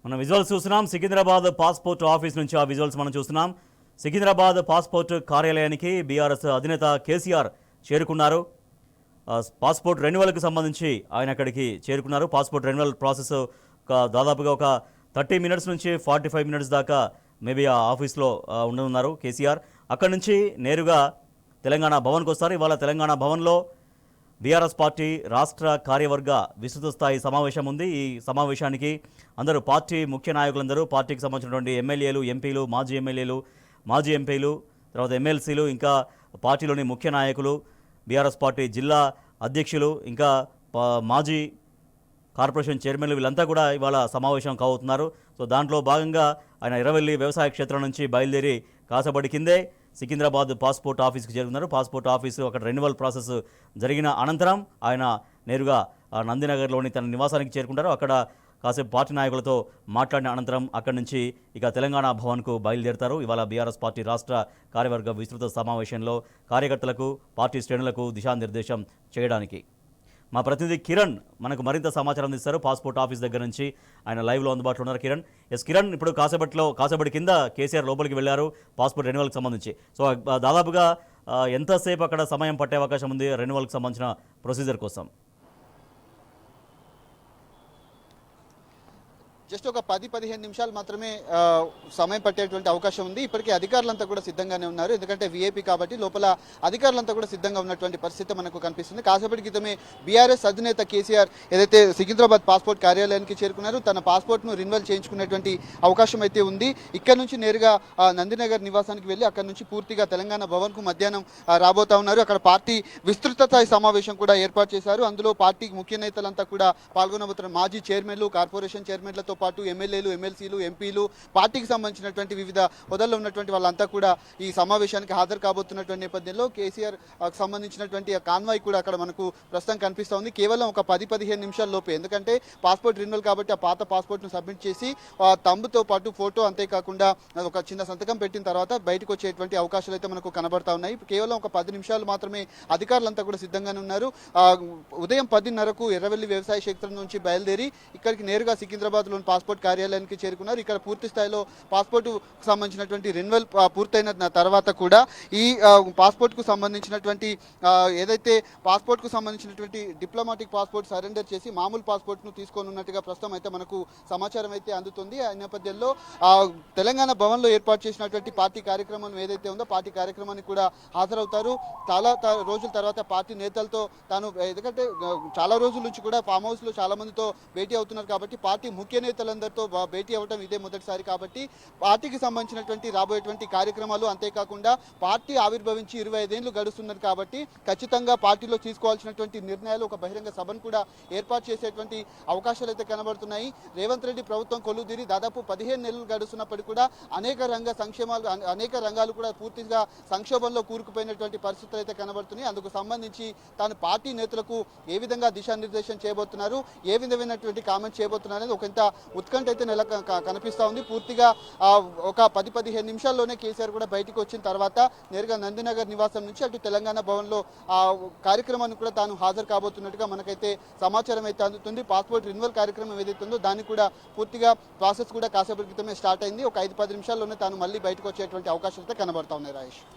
మనం విజువల్స్ చూస్తున్నాం. Secunderabad passport office నుంచి ఆ విజువల్స్ మనం చూస్తున్నాం. సికింద్రాబాద్ పాస్పోర్ట్ కార్యాలయానికి బీఆర్ఎస్ అధినేత కేసీఆర్ చేరుకున్నారు. పాస్పోర్ట్ రెన్యువల్కి సంబంధించి ఆయన అక్కడికి చేరుకున్నారు. పాస్పోర్ట్ రెన్యువల్ ప్రాసెస్ దాదాపుగా ఒక 30 మినిట్స్ నుంచి 45 మినిట్స్ దాకా మేబీ ఆ ఆఫీస్లో ఉండనున్నారు కేసీఆర్. అక్కడి నుంచి నేరుగా తెలంగాణ భవన్కి వస్తారు. ఇవాళ తెలంగాణ భవన్లో బీఆర్ఎస్ పార్టీ రాష్ట్ర కార్యవర్గ విస్తృత స్థాయి సమావేశం ఉంది. ఈ సమావేశానికి అందరూ పార్టీ ముఖ్య నాయకులందరూ, పార్టీకి సంబంధించినటువంటి ఎమ్మెల్యేలు, ఎంపీలు, మాజీ ఎమ్మెల్యేలు, మాజీ ఎంపీలు, తర్వాత ఎమ్మెల్సీలు, ఇంకా పార్టీలోని ముఖ్య నాయకులు, బీఆర్ఎస్ పార్టీ జిల్లా అధ్యక్షులు, ఇంకా మాజీ కార్పొరేషన్ చైర్మన్లు వీళ్ళంతా కూడా ఇవాళ సమావేశం కావుతున్నారు. సో దాంట్లో భాగంగా ఆయన ఇరవెల్లి వ్యవసాయ క్షేత్రం నుంచి బయలుదేరి కాసబడి కిందే సికింద్రాబాద్ పాస్పోర్ట్ ఆఫీస్కి చేరుకున్నారు. పాస్పోర్ట్ ఆఫీసు అక్కడ రెన్యువల్ ప్రాసెస్ జరిగిన అనంతరం ఆయన నేరుగా నందినగర్లోని తన నివాసానికి చేరుకుంటారు. అక్కడ కాసేపు పార్టీ నాయకులతో మాట్లాడిన అనంతరం అక్కడి నుంచి ఇక తెలంగాణ భవన్కు బయలుదేరుతారు. ఇవాళ బీఆర్ఎస్ పార్టీ రాష్ట్ర కార్యవర్గ విస్తృత సమావేశంలో కార్యకర్తలకు, పార్టీ శ్రేణులకు దిశానిర్దేశం చేయడానికి మా ప్రతినిధి కిరణ్ మనకు మరింత సమాచారం అందిస్తారు. పాస్పోర్ట్ ఆఫీస్ దగ్గర నుంచి ఆయన లైవ్లో అందుబాటులో ఉన్నారు. కిరణ్, ఇప్పుడు కాసేపటి కింద కేసీఆర్ లోపలికి వెళ్ళారు పాస్పోర్ట్ రెన్యువల్కి సంబంధించి. సో దాదాపుగా ఎంతసేపు అక్కడ సమయం పట్టే అవకాశం ఉంది రెన్యువల్కి సంబంధించిన ప్రొసీజర్ కోసం? జస్ట్ ఒక 10-15 నిమిషాలు మాత్రమే సమయం పట్టేటువంటి అవకాశం ఉంది. ఇప్పటికే అధికారులంతా కూడా సిద్ధంగానే ఉన్నారు. ఎందుకంటే వీఐపీ కాబట్టి లోపల అధికారులంతా కూడా సిద్ధంగా ఉన్నటువంటి పరిస్థితి మనకు కనిపిస్తుంది. కాసేపటి క్రితమే బీఆర్ఎస్ అధినేత కేసీఆర్ ఏదైతే సికింద్రాబాద్ పాస్పోర్ట్ కార్యాలయానికి చేరుకున్నారో తన పాస్పోర్ట్ను రెన్యువల్ చేయించుకునేటువంటి అవకాశం అయితే ఉంది. ఇక్కడ నుంచి నేరుగా నందినగర్ నివాసానికి వెళ్ళి అక్కడ నుంచి పూర్తిగా తెలంగాణ భవన్కు మధ్యాహ్నం రాబోతా ఉన్నారు. అక్కడ పార్టీ విస్తృత స్థాయి సమావేశం కూడా ఏర్పాటు చేశారు. అందులో పార్టీ ముఖ్య నేతలంతా కూడా పాల్గొనబోతున్నారు. మాజీ చైర్మన్లు, కార్పొరేషన్ చైర్మన్లతో పాటు ఎమ్మెల్యేలు, ఎమ్మెల్సీలు, ఎంపీలు, పార్టీకి సంబంధించినటువంటి వివిధ హోదాల్లో ఉన్నటువంటి వాళ్ళంతా కూడా ఈ సమావేశానికి హాజరు కాబోతున్నటువంటి నేపథ్యంలో కేసీఆర్ సంబంధించినటువంటి కాన్వాయ్ కూడా అక్కడ మనకు ప్రస్తుతం కనిపిస్తూ ఉంది. కేవలం ఒక 10-15 నిమిషాల లోపే, ఎందుకంటే పాస్పోర్ట్ రెన్యువల్ కాబట్టి ఆ పాత పాస్పోర్ట్ను సబ్మిట్ చేసి తంబుతో పాటు ఫోటో, అంతేకాకుండా ఒక చిన్న సంతకం పెట్టిన తర్వాత బయటకు వచ్చేటువంటి అవకాశాలు అయితే మనకు కనబడతా ఉన్నాయి. కేవలం ఒక 10 నిమిషాలు మాత్రమే అధికారులంతా కూడా సిద్ధంగానే ఉన్నారు. ఉదయం 10:30కు ఎర్రవెల్లి వ్యవసాయ క్షేత్రం నుంచి బయలుదేరి ఇక్కడికి నేరుగా సికింద్రాబాద్లోని పాస్పోర్ట్ కార్యాలయానికి చేరుకున్నారు. ఇక్కడ పూర్తి స్థాయిలో పాస్పోర్ట్ సంబంధించినటువంటి రెన్యువల్ పూర్తయిన తర్వాత కూడా ఈ పాస్పోర్ట్కు సంబంధించినటువంటి ఏదైతే పాస్పోర్ట్కు సంబంధించినటువంటి డిప్లొమాటిక్ పాస్పోర్ట్ సరెండర్ చేసి మామూలు పాస్పోర్ట్ను తీసుకోనున్నట్టుగా ప్రస్తుతం అయితే మనకు సమాచారం అయితే అందుతుంది. ఆ నేపథ్యంలో తెలంగాణ భవన్లో ఏర్పాటు చేసినటువంటి పార్టీ కార్యక్రమం ఏదైతే ఉందో పార్టీ కార్యక్రమానికి కూడా హాజరవుతారు. చాలా రోజుల తర్వాత పార్టీ నేతలతో తాను, ఎందుకంటే చాలా రోజుల నుంచి కూడా ఫామ్ హౌస్లో చాలా మందితో భేటీ అవుతున్నారు కాబట్టి పార్టీ ముఖ్య నేతలందరితో భేటీ అవ్వడం ఇదే మొదటిసారి కాబట్టి పార్టీకి సంబంధించినటువంటి రాబోయేటువంటి కార్యక్రమాలు, అంతేకాకుండా పార్టీ ఆవిర్భవించి 25 ఏళ్లు గడుస్తున్నారు కాబట్టి ఖచ్చితంగా పార్టీలో తీసుకోవాల్సినటువంటి నిర్ణయాలు, ఒక బహిరంగ సభను కూడా ఏర్పాటు చేసేటువంటి అవకాశాలు అయితే కనబడుతున్నాయి. రేవంత్ రెడ్డి ప్రభుత్వం కొలువుదీరి దాదాపు 15 నెలలు గడుస్తున్నప్పటికీ కూడా అనేక రంగాలు కూడా పూర్తిగా సంక్షోభంలో కూరుకుపోయినటువంటి పరిస్థితులు అయితే కనబడుతున్నాయి. అందుకు సంబంధించి తాను పార్టీ నేతలకు ఏ విధంగా దిశానిర్దేశం చేయబోతున్నారు, ఏ విధమైనటువంటి కామెంట్ చేయబోతున్నారు అనేది ఒకంత ఉత్కంఠ అయితే కనిపిస్తూ ఉంది. పూర్తిగా ఒక 10-15 నిమిషాల్లోనే కేసీఆర్ కూడా బయటకు వచ్చిన తర్వాత నేరుగా నందినగర్ నివాసం నుంచి అటు తెలంగాణ భవన్లో ఆ కార్యక్రమానికి కూడా తాను హాజరు కాబోతున్నట్టుగా మనకైతే సమాచారం అయితే అందుతుంది. పాస్పోర్ట్ రెన్యువల్ కార్యక్రమం ఏదైతే ఉందో దానికి కూడా పూర్తిగా ప్రాసెస్ కూడా కాసేపటి క్రితమే స్టార్ట్ అయింది. ఒక 5-10 నిమిషాల్లోనే తాను మళ్ళీ బయటకు వచ్చేటువంటి అవకాశాలు అయితే కనబడతా ఉన్నాయి. రాయేష్.